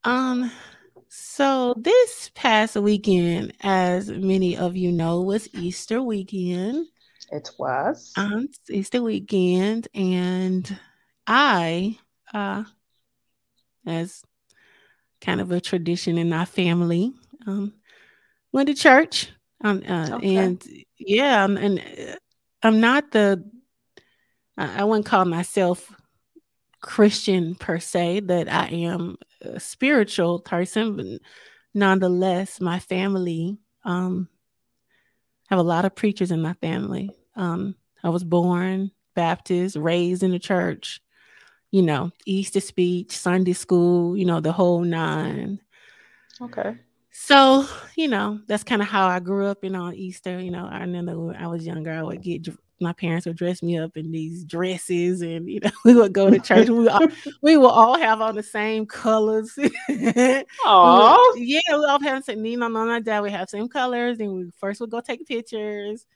Um, so this past weekend, as many of you know, was Easter weekend. It was. It's Easter weekend, and I, as kind of a tradition in our family, um, went to church. Okay. And yeah, and I'm not I wouldn't call myself Christian per se, that I am a spiritual person, but nonetheless, my family have a lot of preachers in my family. I was born Baptist, raised in the church, Easter speech, Sunday school, the whole nine. Okay. So, that's kind of how I grew up. On Easter. I remember when I was younger, I would my parents would dress me up in these dresses, and we would go to church. We would all have on the same colors. Oh. We all have same. On my dad, we have same colors, and we first would go take pictures.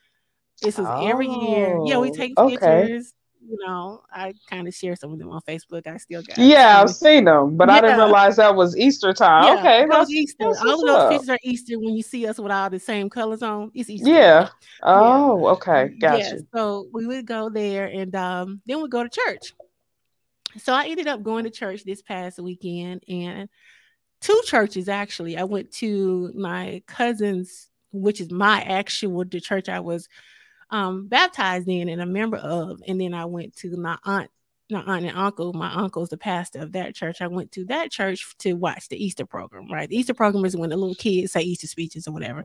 This was every year. Yeah, we Oh. take Okay. pictures. I kind of share some of them on Facebook. I still got Yeah, some. I've seen them, but I didn't Yeah, realize that was Easter time. yeah, Okay, that was that's Easter. that's All what's of those up. pictures are Easter when you see us with all the same colors on. It's Easter. Yeah. Yeah. Oh, okay. Got Yeah. you. So we would go there, and then we go to church. So I ended up going to church this past weekend, and two churches actually. I went to my cousin's, which is the church I was baptized in and a member of. And then I went to my aunt and uncle. My uncle's the pastor of that church. I went to that church to watch the Easter program, right? The Easter program is when the little kids say Easter speeches or whatever.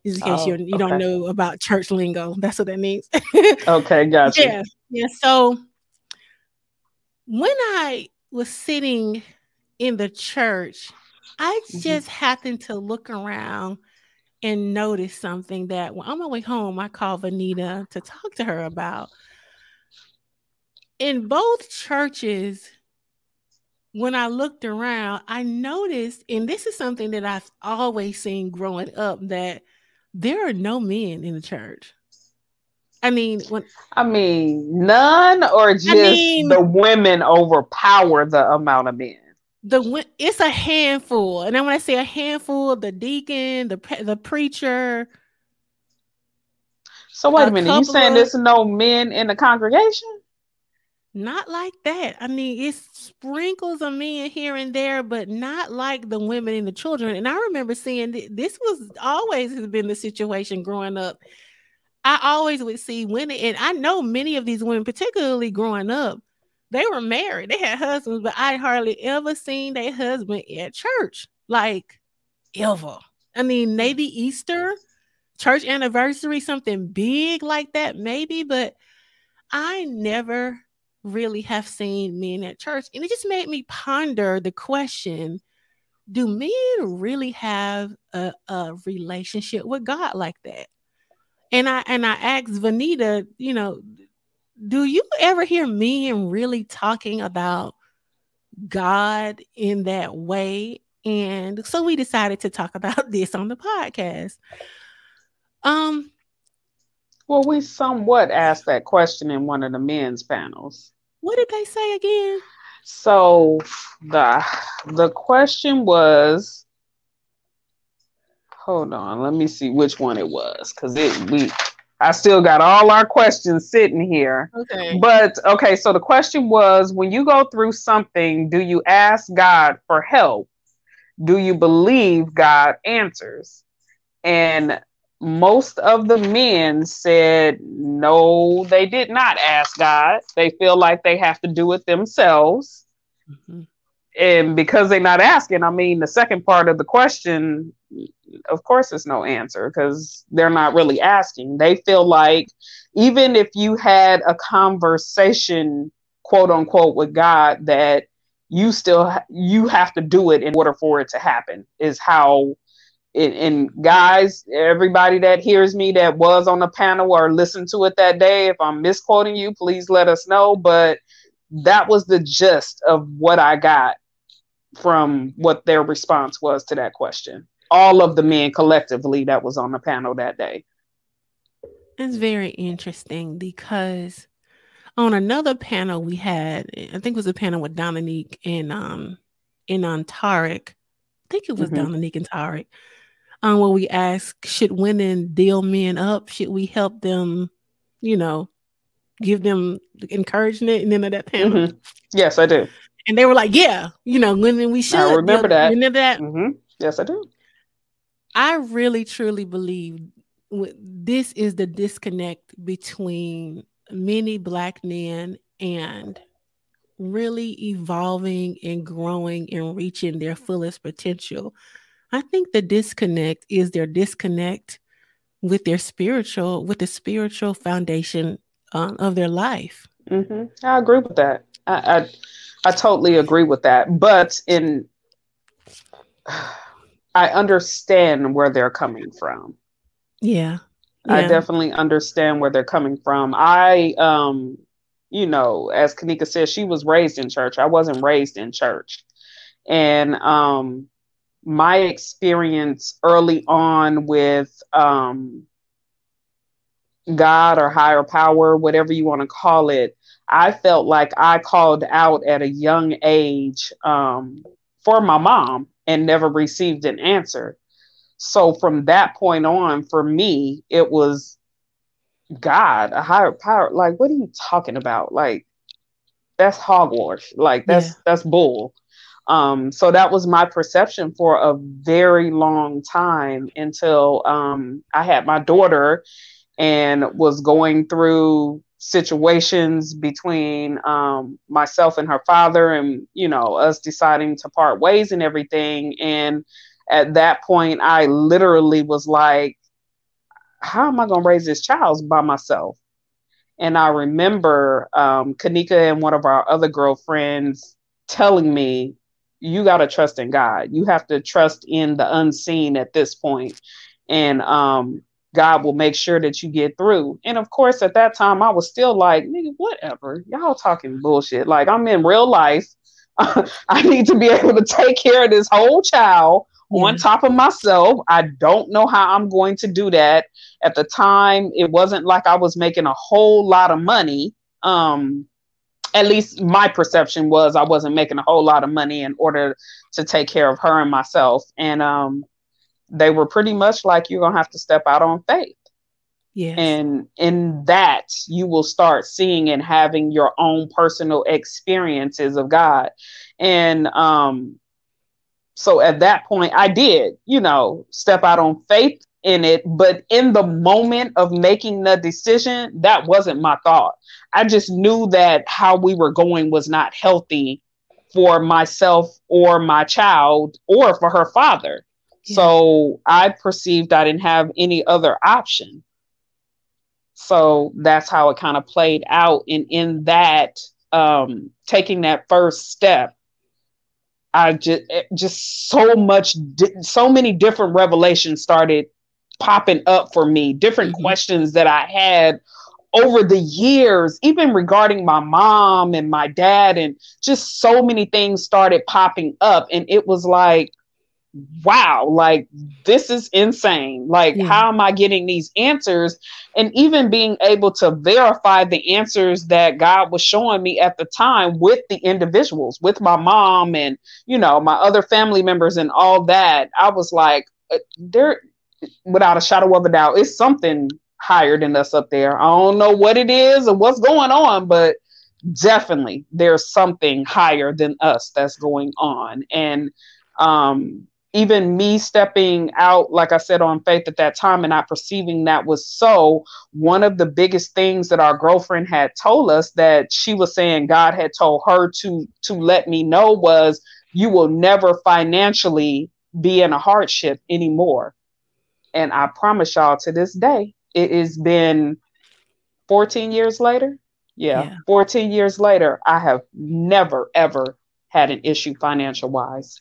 Just in case Oh, you don't okay. know about church lingo, that's what that means. Okay, got you. Yeah, yeah. So when I was sitting in the church, I Mhm. just happened to look around and notice something that when on my way home, I called Vanita to talk to her about. In both churches, when I looked around, I noticed, and this is something that I've always seen growing up, that there are no men in the church. I mean, I mean, none or I just mean, the women overpower the amount of men. it's a handful, and then when I say a handful, the deacon, the preacher, So wait a a minute, you couple saying of there's no men in the congregation? not like that. I mean, it's sprinkles of men here and there, but not like the women and the children. And I remember seeing this was always has been the situation growing up. I always would see women, and I know many of these women, particularly growing up, they were married. They had husbands, but I hardly ever seen their husband at church. Like ever. I mean, maybe Easter, church anniversary, something big like that, maybe, but I never really have seen men at church. And it just made me ponder the question, do men really have a relationship with God like that? And I asked Vanita, do you ever hear men really talking about God in that way? And so we decided to talk about this on the podcast. Um, Well, we somewhat asked that question in one of the men's panels. what did they say again? So the question was, hold on, let me see which one it was, because it we I still got all our questions sitting here. Okay. But okay, so the question was, when you go through something, do you ask God for help? Do you believe God answers? And most of the men said no, they did not ask God. They feel like they have to do it themselves. Mhm. And because they're not asking, I mean, the second part of the question, of course, it's no answer because they're not really asking. They feel like even if you had a conversation, quote unquote, with God, that you have to do it in order for it to happen. Is how and guys, everybody that hears me that was on the panel or listened to it that day, if I'm misquoting you, please let us know. But that was the gist of what I got from what their response was to that question. All of the men collectively that was on the panel that day. It's very interesting because on another panel we had, I think it was a panel with Dominique and Tarek. think it was Dominique and Tarek, where we asked, should women deal men up? Should we help them, give them encouragement? And then at that panel. Yes, I do. And they were like, yeah, women, we should. I remember that. Remember that? Yes, I do. I really, truly believe this is the disconnect between many Black men and really evolving and growing and reaching their fullest potential. I think the disconnect is their disconnect with the spiritual foundation of their life. I agree with that. I totally agree with that. But I understand where they're coming from. Yeah. I definitely understand where they're coming from. I, as Kanika said, she was raised in church. I wasn't raised in church. And my experience early on with God or higher power, whatever you want to call it, I felt like I called out at a young age for my mom and never received an answer. So from that point on, for me, it was God, a higher power. Like, what are you talking about? Like, that's hogwash. Like, that's bull. So that was my perception for a very long time until I had my daughter and was going through situations between myself and her father, and us deciding to part ways and everything. And at that point, I literally was like, how am I going to raise this child by myself? And I remember Kanika and one of our other girlfriends telling me, you got to trust in God. You have to trust in the unseen at this point. And God will make sure that you get through. And of course, at that time, I was still like, nigga, whatever. Y'all talking bullshit. Like, I'm in real life. I need to be able to take care of this whole child on top of myself. I don't know how I'm going to do that. At the time, it wasn't like I was making a whole lot of money. At least my perception was I wasn't making a whole lot of money in order to take care of her and myself. And they were pretty much like, you're going to have to step out on faith. Yes. And in that, you will start seeing and having your own personal experiences of God. And so at that point, I did, step out on faith in it. But in the moment of making the decision, that wasn't my thought. I just knew that how we were going was not healthy for myself or my child or for her father. Yeah. So I perceived I didn't have any other option. So that's how it kind of played out. And in that, taking that first step, I just so many different revelations started popping up for me, different questions that I had over the years, even regarding my mom and my dad, and just so many things started popping up. And it was like, wow, like, this is insane. Like, how am I getting these answers? And even being able to verify the answers that God was showing me at the time with the individuals, with my mom and, my other family members and all that. I was like, there, without a shadow of a doubt, it's something higher than us up there. I don't know what it is or what's going on, but definitely there's something higher than us that's going on. And, even me stepping out, like I said, on faith at that time and not perceiving that was so, one of the biggest things that our girlfriend had told us that she was saying God had told her to let me know was, you will never financially be in a hardship anymore. And I promise y'all, to this day, it has been 14 years later. Yeah. 14 years later, I have never, ever had an issue financial wise.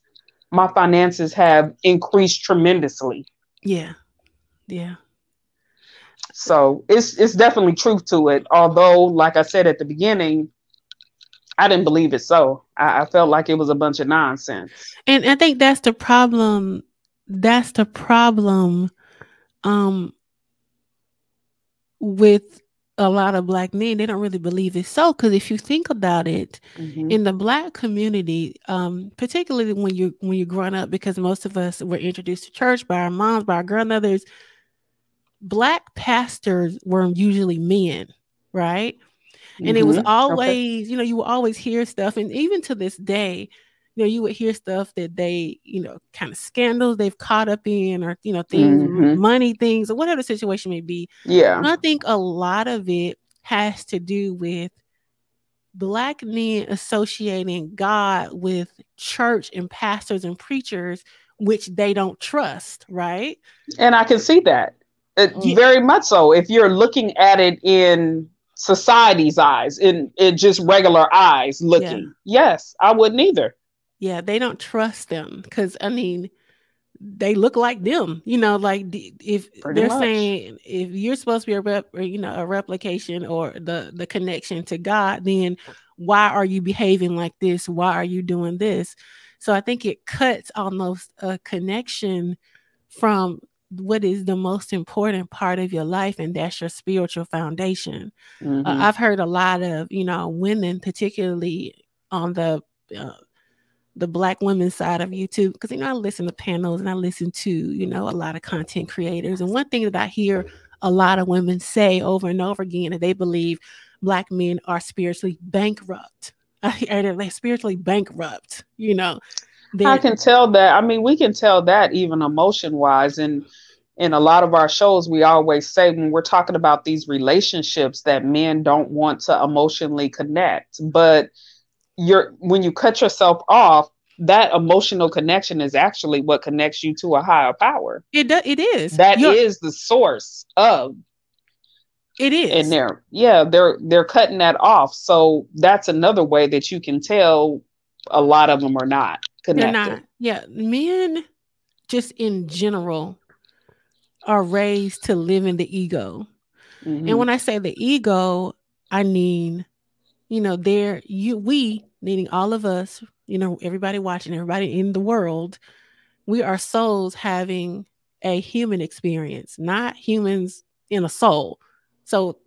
My finances have increased tremendously. Yeah. So it's definitely truth to it. Although, like I said at the beginning, I didn't believe it. So I felt like it was a bunch of nonsense. And I think that's the problem. That's the problem with a lot of Black men, they don't really believe it's so. Because if you think about it, Mm-hmm. in the Black community, particularly when you're growing up, because most of us were introduced to church by our moms, by our grandmothers, Black pastors were usually men, right? And it was Mm-hmm. Okay. always, you will always hear stuff. And even to this day, you would hear stuff that they, kind of scandals they've caught up in, or, things, Mm-hmm. money things, or whatever the situation may be. Yeah. And I think a lot of it has to do with Black men associating God with church and pastors and preachers, which they don't trust, right? And I can see that. Yeah, Very much so. If you're looking at it in society's eyes, in just regular eyes yeah, looking, yes, I wouldn't either. yeah. They don't trust them because, I mean, they look like them, like if Pretty they're much. saying if you're supposed to be a a replication or the connection to God, then why are you behaving like this? Why are you doing this? So I think it cuts almost a connection from what is the most important part of your life, and that's your spiritual foundation. Mm-hmm. I've heard a lot of women, particularly on the Black women side of YouTube, because I listen to panels and I listen to a lot of content creators, and one thing that I hear a lot of women say over and over again is they believe Black men are spiritually bankrupt. They're spiritually bankrupt. I They're can tell that. I mean, we can tell that even emotion wise. And in a lot of our shows, we always say when we're talking about these relationships that men don't want to emotionally connect. But when you cut yourself off, that emotional connection is actually what connects you to a higher power. it is. That is the source of. It And is. they're cutting that off. So that's another way that you can tell a lot of them are not They're connected. not. Yeah, men just in general are raised to live in the ego. Mm-hmm. And when I say the ego, I mean, we, meaning all of us, everybody watching, everybody in the world, we are souls having a human experience, not humans in a soul. So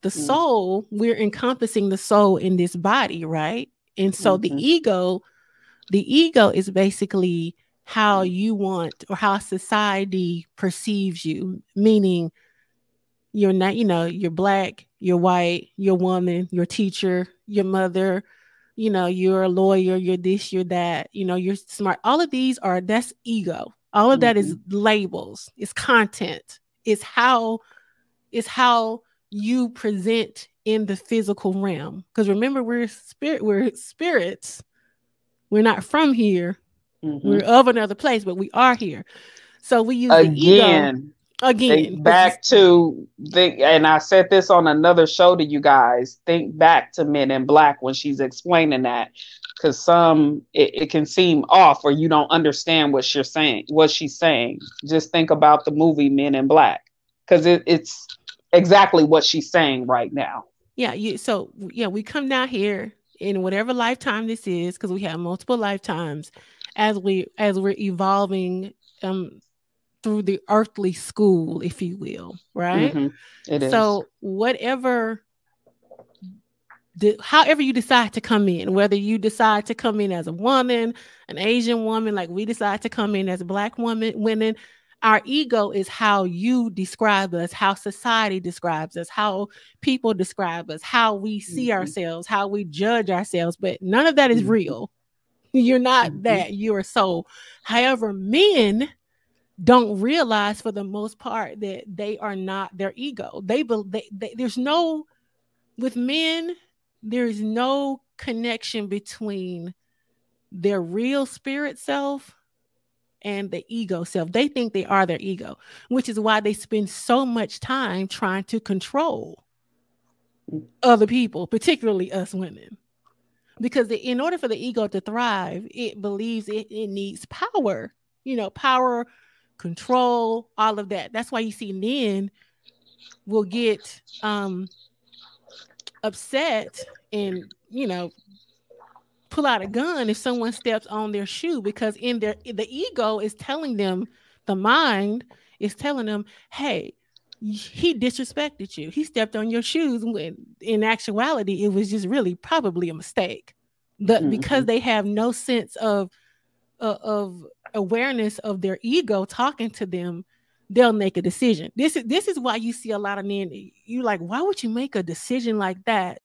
the soul, we're encompassing the soul in this body, right? And so Mm-hmm. the ego is basically how you want or how society perceives you, meaning you're not, you're Black, you're white, you're woman, you're teacher, your mother, you're a lawyer, you're this, you're that, you're smart. All of these that's ego. All of that is labels, it's content, it's how you present in the physical realm. Because remember, we're spirits. We're not from here. Mm-hmm. We're of another place, but we are here. So we use the ego again. Back to and I said this on another show to you guys. Think back to Men in Black when she's explaining that, because it can seem off or you don't understand what she's saying. Just think about the movie Men in Black, because it's exactly what she's saying right now. Yeah. We come down here in whatever lifetime this is, because we have multiple lifetimes as we're evolving through the earthly school, if you will, right? Mm-hmm. It is. So however you decide to come in, whether you decide to come in as a woman, an Asian woman, like we decide to come in as Black women, our ego is how you describe us, how society describes us, how people describe us, how we see ourselves, how we judge ourselves. But none of that is real. You're not that. You're a soul. However, men don't realize for the most part that they are not their ego. With men, there is no connection between their real spirit self and the ego self. They think they are their ego, which is why they spend so much time trying to control other people, particularly us women. Because in order for the ego to thrive, it believes it needs power, power, control, all of that. That's why you see men will get upset and pull out a gun if someone steps on their shoe, because the ego is telling them, the mind is telling them, hey, he disrespected you. He stepped on your shoes when in actuality, it was just really probably a mistake. But because they have no sense of awareness of their ego talking to them, they'll make a decision. This is why you see a lot of men, you like, why would you make a decision like that?